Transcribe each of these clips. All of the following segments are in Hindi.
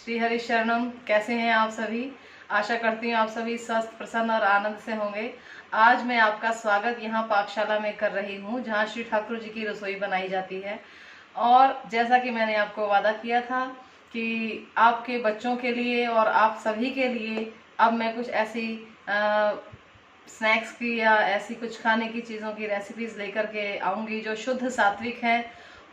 श्री हरि शरणम। कैसे हैं आप सभी? आशा करती हूँ आप सभी स्वस्थ, प्रसन्न और आनंद से होंगे। आज मैं आपका स्वागत यहाँ पाकशाला में कर रही हूँ, जहाँ श्री ठाकुर जी की रसोई बनाई जाती है। और जैसा कि मैंने आपको वादा किया था कि आपके बच्चों के लिए और आप सभी के लिए अब मैं कुछ ऐसी स्नैक्स की या ऐसी कुछ खाने की चीज़ों की रेसिपीज लेकर के आऊँगी जो शुद्ध सात्विक है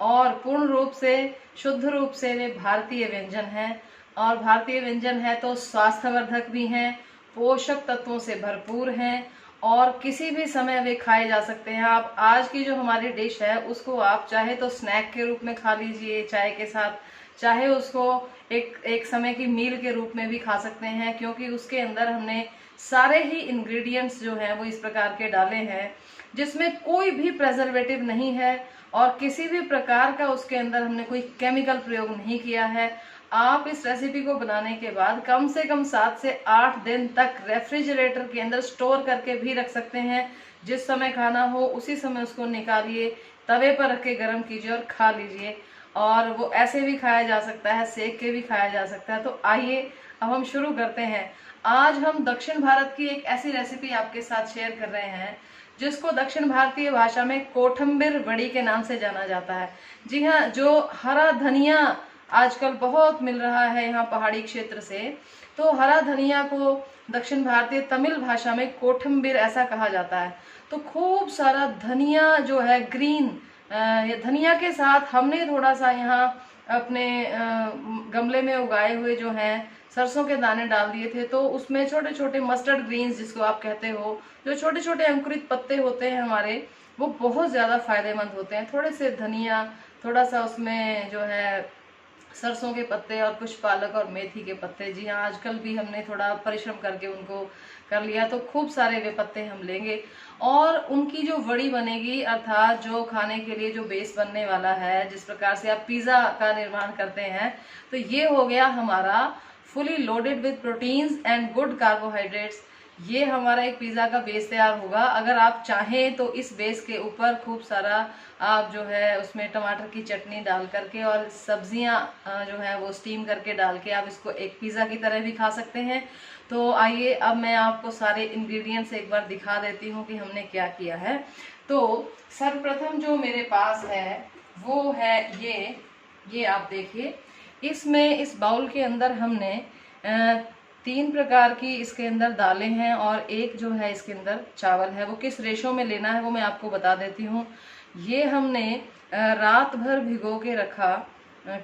और पूर्ण रूप से शुद्ध रूप से वे भारतीय व्यंजन हैं। और भारतीय व्यंजन है तो स्वास्थ्यवर्धक भी हैं, पोषक तत्वों से भरपूर हैं और किसी भी समय वे खाए जा सकते हैं। आप आज की जो हमारी डिश है उसको आप चाहे तो स्नैक के रूप में खा लीजिए चाय के साथ, चाहे उसको एक समय की मील के रूप में भी खा सकते हैं, क्योंकि उसके अंदर हमने सारे ही इंग्रेडिएंट्स जो हैं वो इस प्रकार के डाले हैं जिसमें कोई भी प्रेजर्वेटिव नहीं है और किसी भी प्रकार का उसके अंदर हमने कोई केमिकल प्रयोग नहीं किया है। आप इस रेसिपी को बनाने के बाद कम से कम 7 से 8 दिन तक रेफ्रिजरेटर के अंदर स्टोर करके भी रख सकते हैं। जिस समय खाना हो उसी समय उसको निकालिए, तवे पर रख के गर्म कीजिए और खा लीजिए। और वो ऐसे भी खाया जा सकता है, सेक के भी खाया जा सकता है। तो आइए अब हम शुरू करते हैं। आज हम दक्षिण भारत की एक ऐसी रेसिपी आपके साथ शेयर कर रहे हैं जिसको दक्षिण भारतीय भाषा में कोठंबिर वड़ी के नाम से जाना जाता है। जी हाँ, जो हरा धनिया आजकल बहुत मिल रहा है यहाँ पहाड़ी क्षेत्र से, तो हरा धनिया को दक्षिण भारतीय तमिल भाषा में कोठंबिर ऐसा कहा जाता है। तो खूब सारा धनिया जो है ग्रीन, ये धनिया के साथ हमने थोड़ा सा यहाँ अपने गमले में उगाए हुए जो हैं सरसों के दाने डाल दिए थे। तो उसमें छोटे छोटे मस्टर्ड ग्रीन्स जिसको आप कहते हो, जो छोटे छोटे अंकुरित पत्ते होते हैं हमारे, वो बहुत ज्यादा फायदेमंद होते हैं। थोड़े से धनिया, थोड़ा सा उसमें जो है सरसों के पत्ते और कुछ पालक और मेथी के पत्ते। जी हाँ, आजकल भी हमने थोड़ा परिश्रम करके उनको कर लिया, तो खूब सारे वे पत्ते हम लेंगे और उनकी जो वड़ी बनेगी, अर्थात जो खाने के लिए जो बेस बनने वाला है, जिस प्रकार से आप पिज्जा का निर्माण करते हैं, तो ये हो गया हमारा fully loaded with proteins and good carbohydrates. ये हमारा एक पिज्जा का बेस तैयार होगा। अगर आप चाहें तो इस बेस के ऊपर खूब सारा आप जो है उसमें टमाटर की चटनी डाल करके और सब्जियां जो है वो स्टीम करके डाल के आप इसको एक पिज्जा की तरह भी खा सकते हैं। तो आइए अब मैं आपको सारे इंग्रेडिएंट्स एक बार दिखा देती हूँ कि हमने क्या किया है। तो सर्वप्रथम जो मेरे पास है वो है ये आप देखिए, इसमें इस बाउल के अंदर हमने 3 प्रकार की इसके अंदर दालें हैं और एक जो है इसके अंदर चावल है। वो किस रेशो में लेना है वो मैं आपको बता देती हूँ। ये हमने रात भर भिगो के रखा,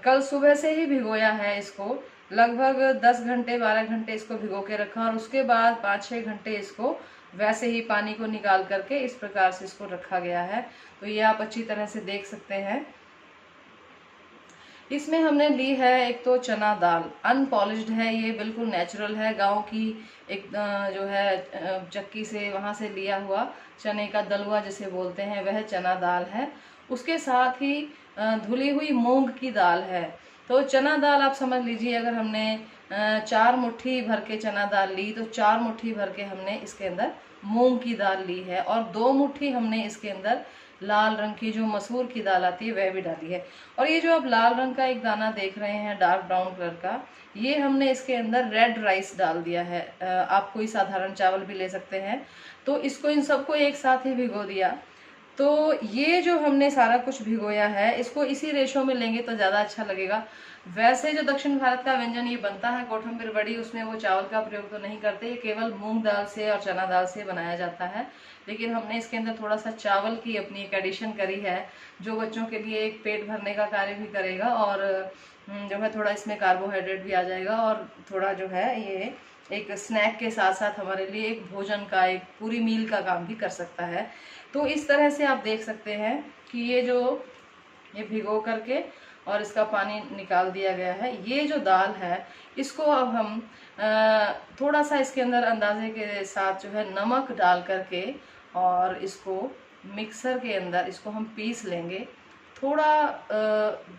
कल सुबह से ही भिगोया है इसको, लगभग 10 घंटे 12 घंटे इसको भिगो के रखा और उसके बाद 5-6 घंटे इसको वैसे ही पानी को निकाल करके इस प्रकार से इसको रखा गया है। तो ये आप अच्छी तरह से देख सकते हैं। इसमें हमने ली है एक तो चना दाल, अनपॉलिश्ड है, ये बिल्कुल नेचुरल है, गांव की एक जो है चक्की से वहां से लिया हुआ चने का दलवा जिसे बोलते हैं वह चना दाल है। उसके साथ ही धुली हुई मूंग की दाल है। तो चना दाल आप समझ लीजिए, अगर हमने 4 मुट्ठी भर के चना दाल ली तो 4 मुट्ठी भर के हमने इसके अंदर मूंग की दाल ली है और 2 मुट्ठी हमने इसके अंदर लाल रंग की जो मसूर की दाल आती है वह भी डाली है। और ये जो आप लाल रंग का एक दाना देख रहे हैं डार्क ब्राउन कलर का, ये हमने इसके अंदर रेड राइस डाल दिया है। आप कोई साधारण चावल भी ले सकते हैं। तो इसको इन सबको एक साथ ही भिगो दिया। तो ये जो हमने सारा कुछ भिगोया है इसको इसी रेशो में लेंगे तो ज़्यादा अच्छा लगेगा। वैसे जो दक्षिण भारत का व्यंजन ये बनता है कोठंबिर वड़ी, उसमें वो चावल का प्रयोग तो नहीं करते, ये केवल मूंग दाल से और चना दाल से बनाया जाता है। लेकिन हमने इसके अंदर थोड़ा सा चावल की अपनी एक एडिशन करी है जो बच्चों के लिए एक पेट भरने का कार्य भी करेगा और जो है थोड़ा इसमें कार्बोहाइड्रेट भी आ जाएगा और थोड़ा जो है ये एक स्नैक के साथ साथ हमारे लिए एक भोजन का, एक पूरी मील का काम भी कर सकता है। तो इस तरह से आप देख सकते हैं कि ये भिगो करके और इसका पानी निकाल दिया गया है। ये जो दाल है इसको अब हम थोड़ा सा इसके अंदर अंदाजे के साथ जो है नमक डाल करके और इसको मिक्सर के अंदर इसको हम पीस लेंगे। थोड़ा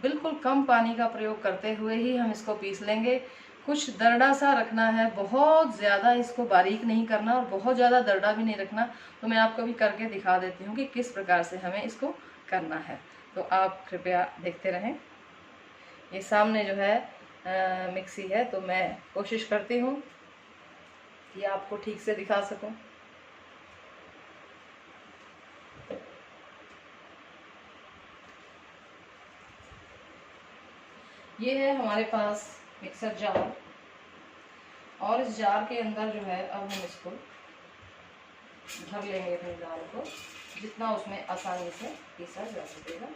बिल्कुल कम पानी का प्रयोग करते हुए ही हम इसको पीस लेंगे। कुछ दरड़ा सा रखना है, बहुत ज़्यादा इसको बारीक नहीं करना और बहुत ज़्यादा दरड़ा भी नहीं रखना। तो मैं आपको भी करके दिखा देती हूँ कि किस प्रकार से हमें इसको करना है। तो आप कृपया देखते रहें। ये सामने जो है मिक्सी है, तो मैं कोशिश करती हूँ कि आपको ठीक से दिखा सकूं। ये है हमारे पास मिक्सर जार, और इस जार के अंदर जो है अब हम इसको भर लेंगे अपनी दाल को, जितना उसमें आसानी से पीसा जा सकेगा।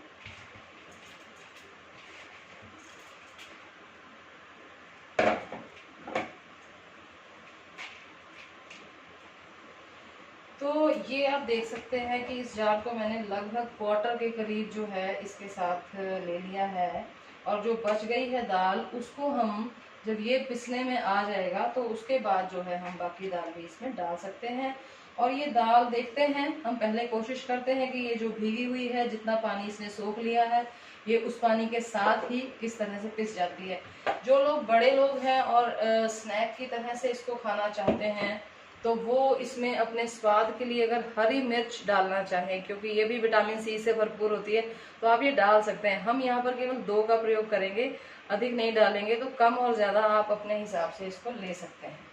तो ये आप देख सकते हैं कि इस जार को मैंने लगभग क्वार्टर के करीब जो है इसके साथ ले लिया है, और जो बच गई है दाल उसको हम जब ये पिसने में आ जाएगा तो उसके बाद जो है हम बाकी दाल भी इसमें डाल सकते हैं। और ये दाल देखते हैं, हम पहले कोशिश करते हैं कि ये जो भीगी हुई है, जितना पानी इसने सोख लिया है, ये उस पानी के साथ ही किस तरह से पिस जाती है। जो लोग बड़े लोग हैं और स्नैक की तरह से इसको खाना चाहते हैं, तो वो इसमें अपने स्वाद के लिए अगर हरी मिर्च डालना चाहें, क्योंकि ये भी विटामिन सी से भरपूर होती है, तो आप ये डाल सकते हैं। हम यहाँ पर केवल 2 का प्रयोग करेंगे, अधिक नहीं डालेंगे, तो कम और ज़्यादा आप अपने हिसाब से इसको ले सकते हैं।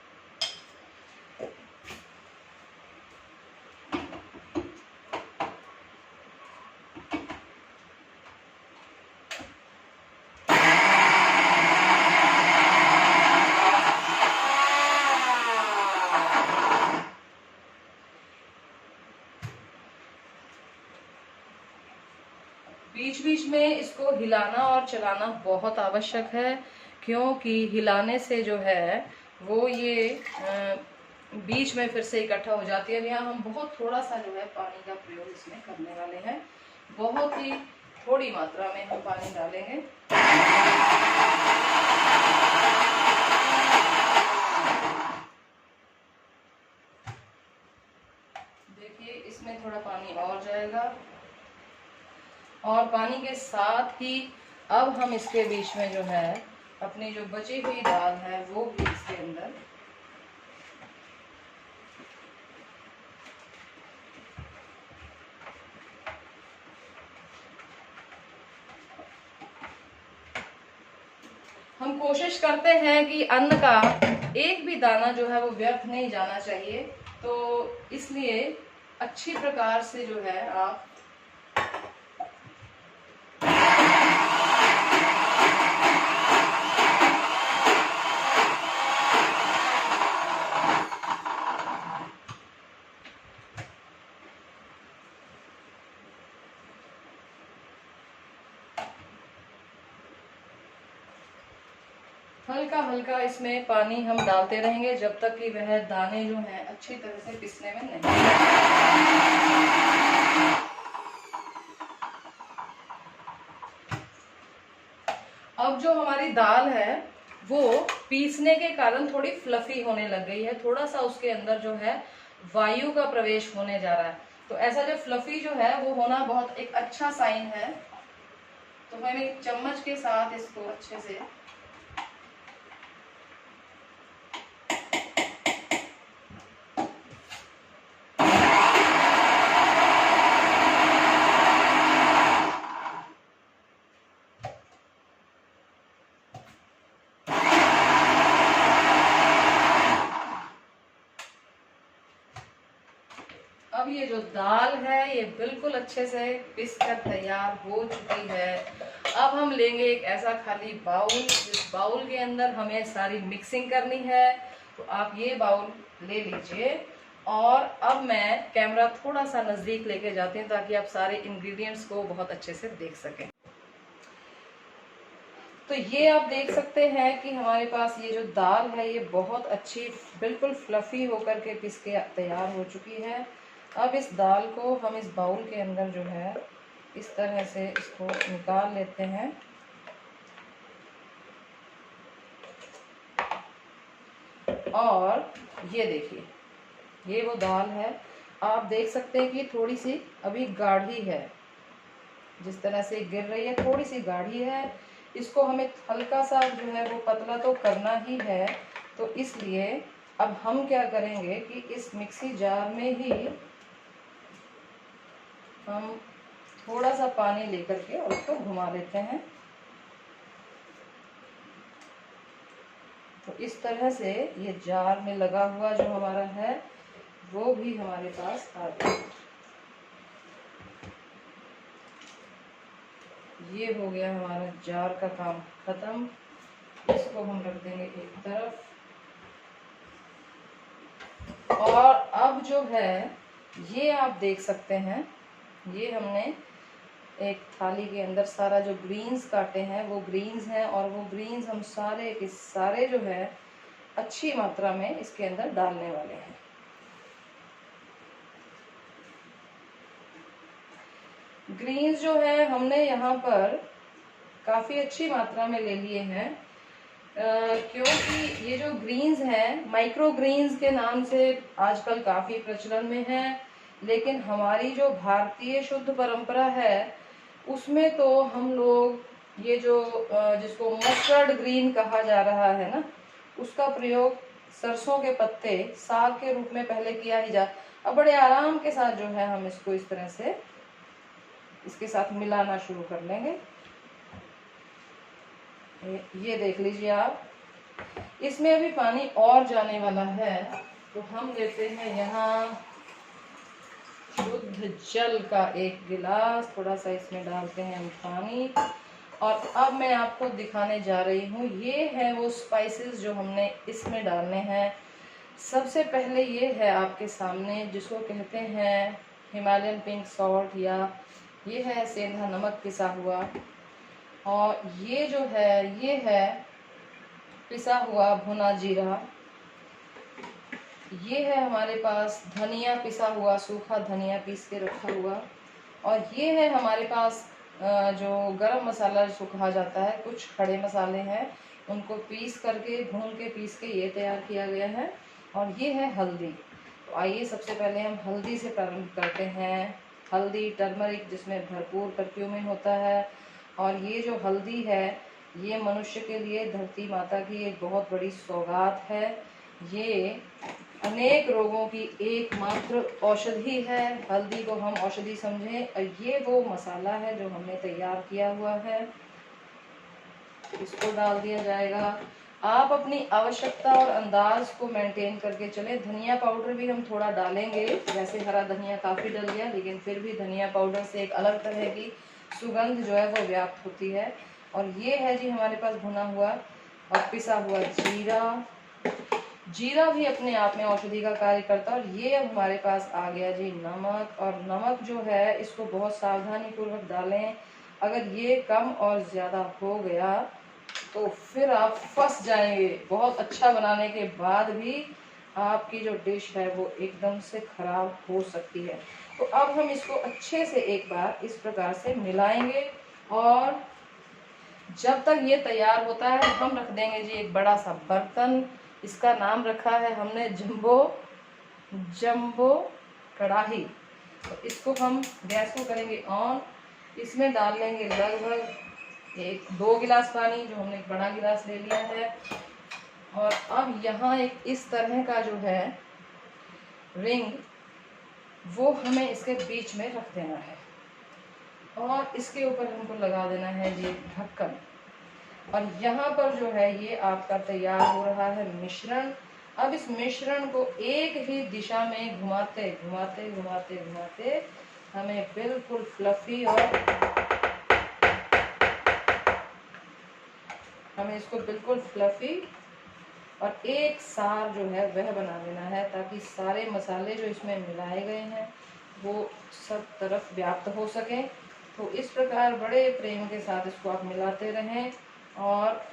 बीच बीच में इसको हिलाना और चलाना बहुत आवश्यक है, क्योंकि हिलाने से जो है वो ये बीच में फिर से इकट्ठा हो जाती है। यहाँ हम बहुत थोड़ा सा जो है पानी का प्रयोग इसमें करने वाले हैं, बहुत ही थोड़ी मात्रा में हम पानी डालेंगे। देखिए इसमें थोड़ा पानी और जाएगा, और पानी के साथ ही अब हम इसके बीच में जो है अपनी जो बची हुई दाल है वो भी इसके अंदर हम कोशिश करते हैं कि अन्न का एक भी दाना जो है वो व्यर्थ नहीं जाना चाहिए। तो इसलिए अच्छी प्रकार से जो है आप हल्का हल्का इसमें पानी हम डालते रहेंगे जब तक कि वह दाने जो हैं अच्छी तरह से पिसने में नहीं। अब जो हमारी दाल है वो पीसने के कारण थोड़ी फ्लफी होने लग गई है, थोड़ा सा उसके अंदर जो है वायु का प्रवेश होने जा रहा है। तो ऐसा जो फ्लफी जो है वो होना बहुत एक अच्छा साइन है। तो हम एक चम्मच के साथ इसको अच्छे से अब ये जो दाल है ये बिल्कुल अच्छे से पिस कर तैयार हो चुकी है। अब हम लेंगे एक ऐसा खाली बाउल, जिस बाउल के अंदर हमें सारी मिक्सिंग करनी है। तो आप ये बाउल ले लीजिए, और अब मैं कैमरा थोड़ा सा नजदीक लेके जाती हूँ ताकि आप सारे इंग्रेडिएंट्स को बहुत अच्छे से देख सकें। तो ये आप देख सकते हैं कि हमारे पास ये जो दाल है ये बहुत अच्छी बिल्कुल फ्लफी होकर के पिस के तैयार हो चुकी है। अब इस दाल को हम इस बाउल के अंदर जो है इस तरह से इसको निकाल लेते हैं। और ये देखिए ये वो दाल है, आप देख सकते हैं कि थोड़ी सी अभी गाढ़ी है, जिस तरह से गिर रही है थोड़ी सी गाढ़ी है। इसको हमें हल्का सा जो है वो पतला तो करना ही है। तो इसलिए अब हम क्या करेंगे कि इस मिक्सी जार में ही हम थोड़ा सा पानी लेकर के और उसको घुमा लेते हैं। तो इस तरह से ये जार में लगा हुआ जो हमारा है वो भी हमारे पास आ गया। ये हो गया हमारा जार का काम खत्म। इसको हम रख देंगे एक तरफ। और अब जो है ये आप देख सकते हैं, ये हमने एक थाली के अंदर सारा जो ग्रीन्स काटे हैं वो ग्रीन्स हैं, और वो ग्रीन्स हम सारे के सारे जो है अच्छी मात्रा में इसके अंदर डालने वाले हैं। ग्रीन्स जो है हमने यहाँ पर काफ़ी अच्छी मात्रा में ले लिए हैं, क्योंकि ये जो ग्रीन्स हैं माइक्रो ग्रीन्स के नाम से आजकल काफ़ी प्रचलन में है, लेकिन हमारी जो भारतीय शुद्ध परंपरा है उसमें तो हम लोग ये जो जिसको मस्टर्ड ग्रीन कहा जा रहा है ना, उसका प्रयोग सरसों के पत्ते साग के रूप में पहले किया ही जा। अब बड़े आराम के साथ जो है हम इसको इस तरह से इसके साथ मिलाना शुरू कर लेंगे। ये देख लीजिए आप, इसमें अभी पानी और जाने वाला है, तो हम लेते हैं यहाँ शुद्ध जल का एक गिलास, थोड़ा सा इसमें डालते हैं हम पानी। और अब मैं आपको दिखाने जा रही हूँ, ये है वो स्पाइसेस जो हमने इसमें डालने हैं। सबसे पहले ये है आपके सामने जिसको कहते हैं हिमालयन पिंक सॉल्ट, या ये है सेंधा नमक पिसा हुआ, और ये जो है ये है पिसा हुआ भुना जीरा, ये है हमारे पास धनिया पिसा हुआ, सूखा धनिया पीस के रखा हुआ, और ये है हमारे पास जो गरम मसाला जिसको कहा जाता है, कुछ खड़े मसाले हैं उनको पीस करके भून के पीस के ये तैयार किया गया है। और ये है हल्दी। तो आइए सबसे पहले हम हल्दी से प्रारंभ करते हैं। हल्दी टर्मरिक जिसमें भरपूर कर्क्यूमिन होता है, और ये जो हल्दी है ये मनुष्य के लिए धरती माता की एक बहुत बड़ी सौगात है। ये अनेक रोगों की एकमात्र औषधि है, हल्दी को हम औषधि समझें। और ये वो मसाला है जो हमने तैयार किया हुआ है, इसको डाल दिया जाएगा। आप अपनी आवश्यकता और अंदाज को मेंटेन करके चलें। धनिया पाउडर भी हम थोड़ा डालेंगे, वैसे हरा धनिया काफ़ी डल गया, लेकिन फिर भी धनिया पाउडर से एक अलग तरह की सुगंध जो है वो व्याप्त होती है। और ये है जी हमारे पास भुना हुआ और पिसा हुआ जीरा। जीरा भी अपने आप में औषधि का कार्य करता है। और ये अब हमारे पास आ गया जी नमक, और नमक जो है इसको बहुत सावधानी पूर्वक डालें। अगर ये कम और ज़्यादा हो गया तो फिर आप फंस जाएंगे। बहुत अच्छा बनाने के बाद भी आपकी जो डिश है वो एकदम से खराब हो सकती है। तो अब हम इसको अच्छे से एक बार इस प्रकार से मिलाएंगे, और जब तक ये तैयार होता है हम रख देंगे जी एक बड़ा सा बर्तन। इसका नाम रखा है हमने जम्बो कढ़ाई। तो इसको हम गैस को करेंगे ऑन। इसमें डाल लेंगे लगभग 1-2 गिलास पानी, जो हमने एक बड़ा गिलास ले लिया है। और अब यहाँ एक इस तरह का जो है रिंग, वो हमें इसके बीच में रख देना है, और इसके ऊपर हमको लगा देना है ये ढक्कन। और यहाँ पर जो है ये आपका तैयार हो रहा है मिश्रण। अब इस मिश्रण को एक ही दिशा में घुमाते घुमाते घुमाते घुमाते हमें बिल्कुल फ्लफी, और हमें इसको बिल्कुल फ्लफी और एक सार जो है वह बना लेना है, ताकि सारे मसाले जो इसमें मिलाए गए हैं वो सब तरफ व्याप्त हो सके। तो इस प्रकार बड़े प्रेम के साथ इसको आप मिलाते रहें। और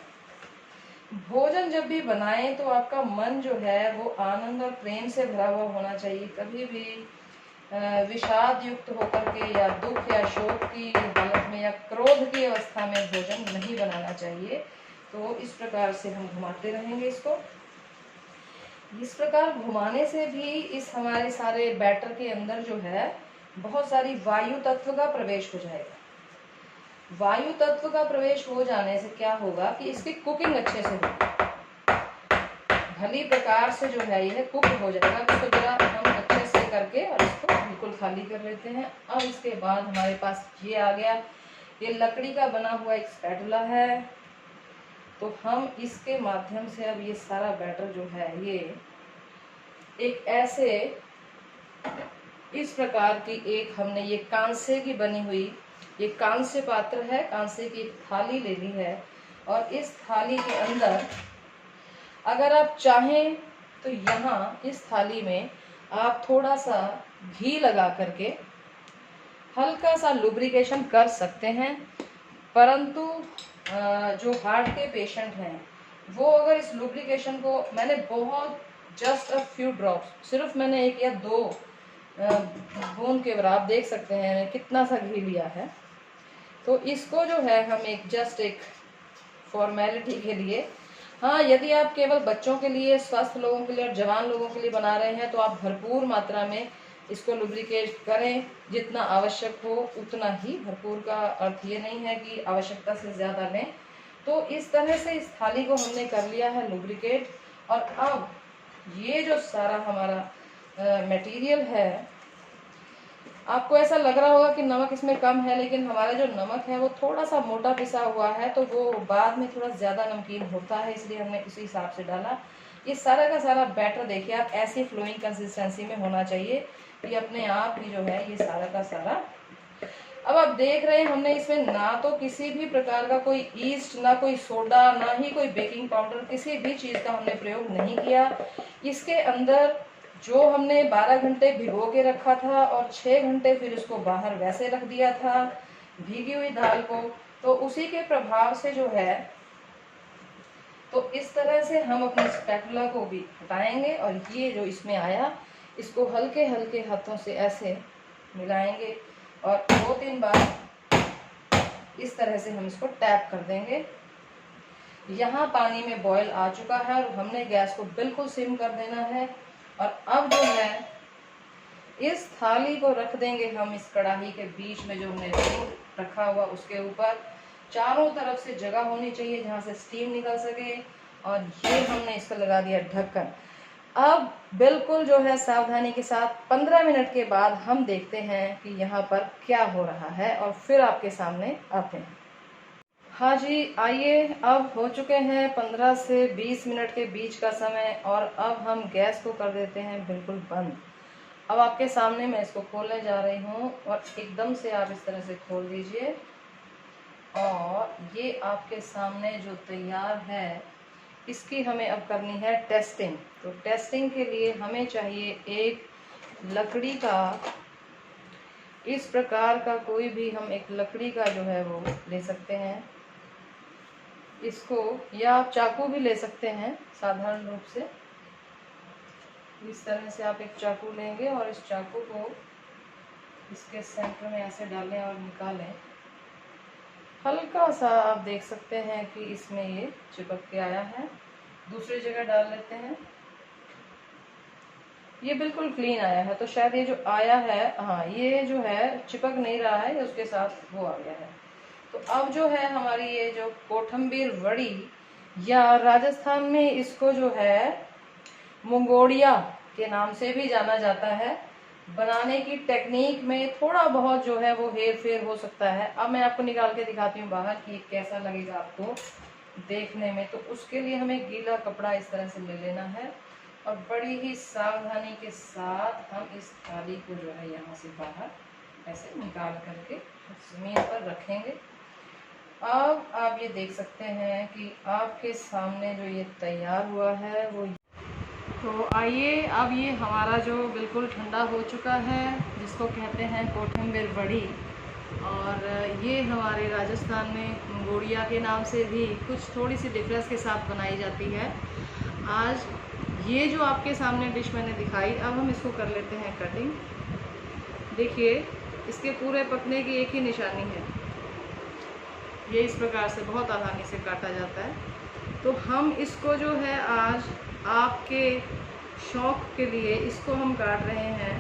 भोजन जब भी बनाएं तो आपका मन जो है वो आनंद और प्रेम से भरा हुआ होना चाहिए। कभी भी विषाद युक्त होकर के या दुख या शोक की हालत में या क्रोध की अवस्था में भोजन नहीं बनाना चाहिए। तो इस प्रकार से हम घुमाते रहेंगे इसको। इस प्रकार घुमाने से भी इस हमारे सारे बैटर के अंदर जो है बहुत सारी वायु तत्व का प्रवेश हो जाएगा। वायु तत्व का प्रवेश हो जाने से क्या होगा कि इसकी कुकिंग अच्छे से होगी, भली प्रकार से जो है यह कुक हो जाएगा। तो जरा हम अच्छे से करके और इसको बिल्कुल खाली कर लेते हैं। अब इसके बाद हमारे पास ये आ गया, ये लकड़ी का बना हुआ एक स्पैटुला है। तो हम इसके माध्यम से अब ये सारा बैटर जो है ये एक ऐसे इस प्रकार की एक हमने ये कांसे की बनी हुई ये कांसे पात्र है, कांसे की एक थाली ले ली है और इस थाली के अंदर अगर आप चाहें तो यहाँ इस थाली में आप थोड़ा सा घी लगा करके हल्का सा लुब्रिकेशन कर सकते हैं। परंतु जो हार्ट के पेशेंट हैं वो अगर इस लुब्रिकेशन को मैंने बहुत जस्ट अ फ्यू ड्रॉप्स सिर्फ मैंने 1 या 2 बूंद के बराबर देख सकते हैं कितना सा घी लिया है। तो इसको जो है हम एक फॉर्मेलिटी के लिए, हाँ यदि आप केवल बच्चों के लिए, स्वस्थ लोगों के लिए और जवान लोगों के लिए बना रहे हैं तो आप भरपूर मात्रा में इसको लुब्रिकेट करें, जितना आवश्यक हो उतना ही। भरपूर का अर्थ ये नहीं है कि आवश्यकता से ज़्यादा लें। तो इस तरह से इस थाली को हमने कर लिया है लुब्रिकेट। और अब ये जो सारा हमारा मटेरियल है, आपको ऐसा लग रहा होगा कि नमक इसमें कम है, लेकिन हमारा जो नमक है वो थोड़ा सा मोटा पिसा हुआ है तो वो बाद में थोड़ा ज़्यादा नमकीन होता है, इसलिए हमने उसी हिसाब से डाला। ये सारा का सारा बैटर देखिए आप ऐसी फ्लोइंग कंसिस्टेंसी में होना चाहिए, ये अपने आप ही जो है ये सारा का सारा। अब आप देख रहे हैं हमने इसमें ना तो किसी भी प्रकार का कोई ईस्ट, ना कोई सोडा, ना ही कोई बेकिंग पाउडर, किसी भी चीज़ का हमने प्रयोग नहीं किया। इसके अंदर जो हमने 12 घंटे भिगो के रखा था और 6 घंटे फिर इसको बाहर वैसे रख दिया था भीगी हुई दाल को, तो उसी के प्रभाव से जो है तो इस तरह से हम अपने स्पैटुला को भी हटाएंगे और ये जो इसमें आया इसको हल्के हल्के हाथों से ऐसे मिलाएंगे और 2-3 बार इस तरह से हम इसको टैप कर देंगे। यहाँ पानी में बॉयल आ चुका है और हमने गैस को बिल्कुल सिम कर देना है। और अब जो है इस थाली को रख देंगे हम इस कढ़ाई के बीच में, जो हमने रखा हुआ उसके ऊपर। चारों तरफ से जगह होनी चाहिए जहाँ से स्टीम निकल सके और ये हमने इसको लगा दिया ढक्कन। अब बिल्कुल जो है सावधानी के साथ 15 मिनट के बाद हम देखते हैं कि यहाँ पर क्या हो रहा है और फिर आपके सामने आते हैं। हाँ जी, आइए, अब हो चुके हैं 15 से 20 मिनट के बीच का समय और अब हम गैस को कर देते हैं बिल्कुल बंद। अब आपके सामने मैं इसको खोलने जा रही हूँ और एकदम से आप इस तरह से खोल दीजिए और ये आपके सामने जो तैयार है इसकी हमें अब करनी है टेस्टिंग। तो टेस्टिंग के लिए हमें चाहिए एक लकड़ी का, इस प्रकार का कोई भी हम एक लकड़ी का जो है वो ले सकते हैं इसको, या आप चाकू भी ले सकते हैं साधारण रूप से। इस तरह से आप एक चाकू लेंगे और इस चाकू को इसके सेंटर में ऐसे डालें और निकालें। हल्का सा आप देख सकते हैं कि इसमें ये चिपक के आया है। दूसरी जगह डाल लेते हैं, ये बिल्कुल क्लीन आया है। तो शायद ये जो आया है, हाँ ये जो है चिपक नहीं रहा है, ये उसके साथ वो आ गया है। तो अब जो है हमारी ये जो कोठंबीर वड़ी, या राजस्थान में इसको जो है मुंगोड़िया के नाम से भी जाना जाता है, बनाने की टेक्निक में थोड़ा बहुत जो है वो हेर फेर हो सकता है। अब मैं आपको निकाल के दिखाती हूँ बाहर कि कैसा लगेगा आपको देखने में। तो उसके लिए हमें गीला कपड़ा इस तरह से ले लेना है और बड़ी ही सावधानी के साथ हम इस थाली को जो है यहाँ से बाहर ऐसे निकाल करके ज़मीन पर रखेंगे। अब आप ये देख सकते हैं कि आपके सामने जो ये तैयार हुआ है वो। तो आइए, अब ये हमारा जो बिल्कुल ठंडा हो चुका है, जिसको कहते हैं कोठंबीर वड़ी, और ये हमारे राजस्थान में मुंगोड़िया के नाम से भी कुछ थोड़ी सी डिफरेंस के साथ बनाई जाती है। आज ये जो आपके सामने डिश मैंने दिखाई, अब हम इसको कर लेते हैं कटिंग। देखिए इसके पूरे पकने की एक ही निशानी है, ये इस प्रकार से बहुत आसानी से काटा जाता है। तो हम इसको जो है आज आपके शौक़ के लिए इसको हम काट रहे हैं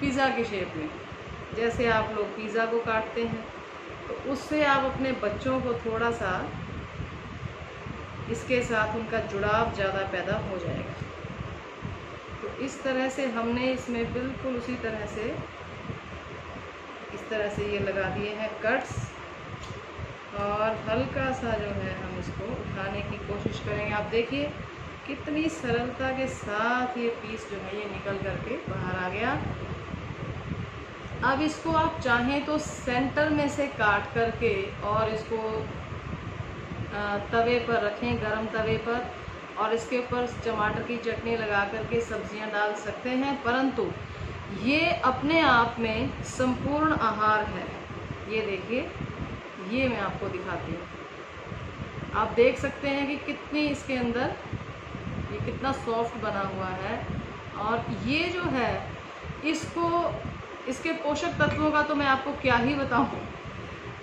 पिज़्ज़ा की शेप में, जैसे आप लोग पिज़्ज़ा को काटते हैं। तो उससे आप अपने बच्चों को थोड़ा सा इसके साथ उनका जुड़ाव ज़्यादा पैदा हो जाएगा। तो इस तरह से हमने इसमें बिल्कुल उसी तरह से इस तरह से ये लगा दिए हैं कट्स, और हल्का सा जो है हम इसको उठाने की कोशिश करेंगे। आप देखिए कितनी सरलता के साथ ये पीस जो है ये निकल करके बाहर आ गया। अब इसको आप चाहें तो सेंटर में से काट करके और इसको तवे पर रखें, गरम तवे पर, और इसके ऊपर टमाटर की चटनी लगा करके सब्जियां डाल सकते हैं। परंतु ये अपने आप में संपूर्ण आहार है। ये देखिए, ये मैं आपको दिखाती हूँ। आप देख सकते हैं कि कितनी इसके अंदर ये कितना सॉफ्ट बना हुआ है। और ये जो है इसको, इसके पोषक तत्वों का तो मैं आपको क्या ही बताऊँ।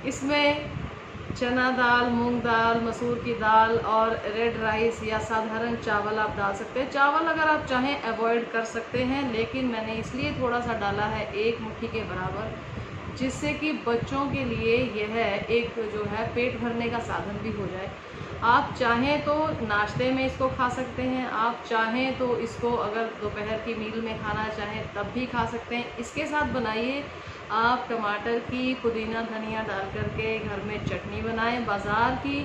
इसमें चना दाल, मूंग दाल, मसूर की दाल और रेड राइस या साधारण चावल आप डाल सकते हैं। चावल अगर आप चाहें अवॉइड कर सकते हैं, लेकिन मैंने इसलिए थोड़ा सा डाला है 1 मुट्ठी के बराबर, जिससे कि बच्चों के लिए यह एक जो है पेट भरने का साधन भी हो जाए। आप चाहें तो नाश्ते में इसको खा सकते हैं, आप चाहें तो इसको अगर दोपहर की मील में खाना चाहें तब भी खा सकते हैं। इसके साथ बनाइए आप टमाटर की, पुदीना धनिया डाल करके घर में चटनी बनाएं। बाज़ार की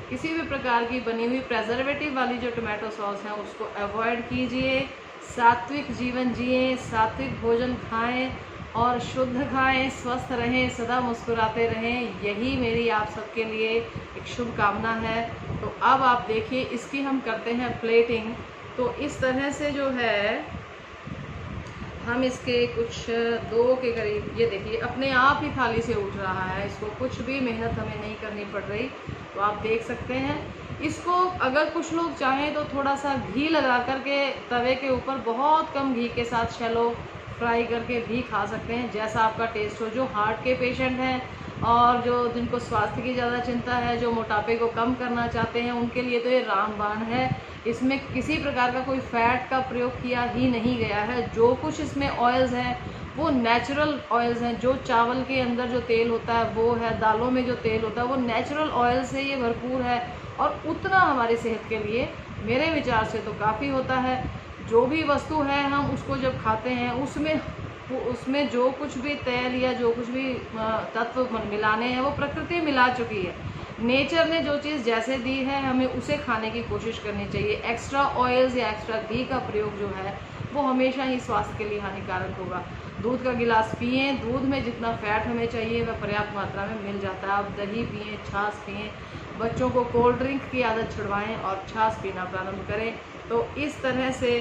किसी भी प्रकार की बनी हुई प्रेजर्वेटिव वाली जो टमाटो सॉस है उसको अवॉइड कीजिए। सात्विक जीवन जिए, सात्विक भोजन खाएं और शुद्ध खाएं, स्वस्थ रहें, सदा मुस्कुराते रहें। यही मेरी आप सबके लिए एक शुभकामना है। तो अब आप देखिए इसकी हम करते हैं प्लेटिंग। तो इस तरह से जो है हम इसके कुछ 2 के करीब, ये देखिए अपने आप ही थाली से उठ रहा है, इसको कुछ भी मेहनत हमें नहीं करनी पड़ रही। तो आप देख सकते हैं इसको, अगर कुछ लोग चाहें तो थोड़ा सा घी लगा करके तवे के ऊपर बहुत कम घी के साथ शैलो फ्राई करके भी खा सकते हैं, जैसा आपका टेस्ट हो। जो हार्ट के पेशेंट हैं और जो जिनको स्वास्थ्य की ज़्यादा चिंता है, जो मोटापे को कम करना चाहते हैं, उनके लिए तो ये रामबाण है। इसमें किसी प्रकार का कोई फैट का प्रयोग किया ही नहीं गया है। जो कुछ इसमें ऑयल्स हैं वो नेचुरल ऑयल्स हैं। जो चावल के अंदर जो तेल होता है वो है, दालों में जो तेल होता है वो नेचुरल ऑयल से ये भरपूर है, और उतना हमारी सेहत के लिए मेरे विचार से तो काफ़ी होता है। जो भी वस्तु है हम उसको जब खाते हैं उसमें जो कुछ भी तेल या जो कुछ भी तत्व मिलाने हैं वो प्रकृति मिला चुकी है। नेचर ने जो चीज़ जैसे दी है हमें उसे खाने की कोशिश करनी चाहिए। एक्स्ट्रा ऑयल्स या एक्स्ट्रा घी का प्रयोग जो है वो हमेशा ही स्वास्थ्य के लिए हानिकारक होगा। दूध का गिलास पिए, दूध में जितना फैट हमें चाहिए वह पर्याप्त मात्रा में मिल जाता है। आप दही पिए, छाछ पिए, बच्चों को कोल्ड ड्रिंक की आदत छुड़वाएं और छाछ पीना प्रारंभ करें। तो इस तरह से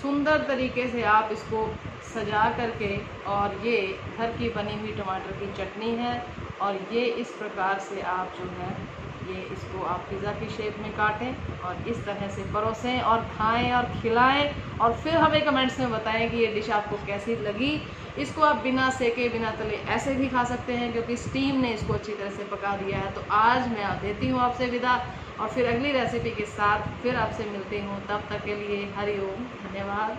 सुंदर तरीके से आप इसको सजा करके, और ये घर की बनी हुई टमाटर की चटनी है, और ये इस प्रकार से आप जो है ये इसको आप पिज़्ज़ा की शेप में काटें और इस तरह से परोसें और खाएं और खिलाएं, और फिर हमें कमेंट्स में बताएं कि ये डिश आपको कैसी लगी। इसको आप बिना सेके बिना तले ऐसे भी खा सकते हैं, क्योंकि स्टीम ने इसको अच्छी तरह से पका दिया है। तो आज मैं देती हूँ आपसे विदा, और फिर अगली रेसिपी के साथ फिर आपसे मिलती हूँ। तब तक के लिए हरि ओम, धन्यवाद।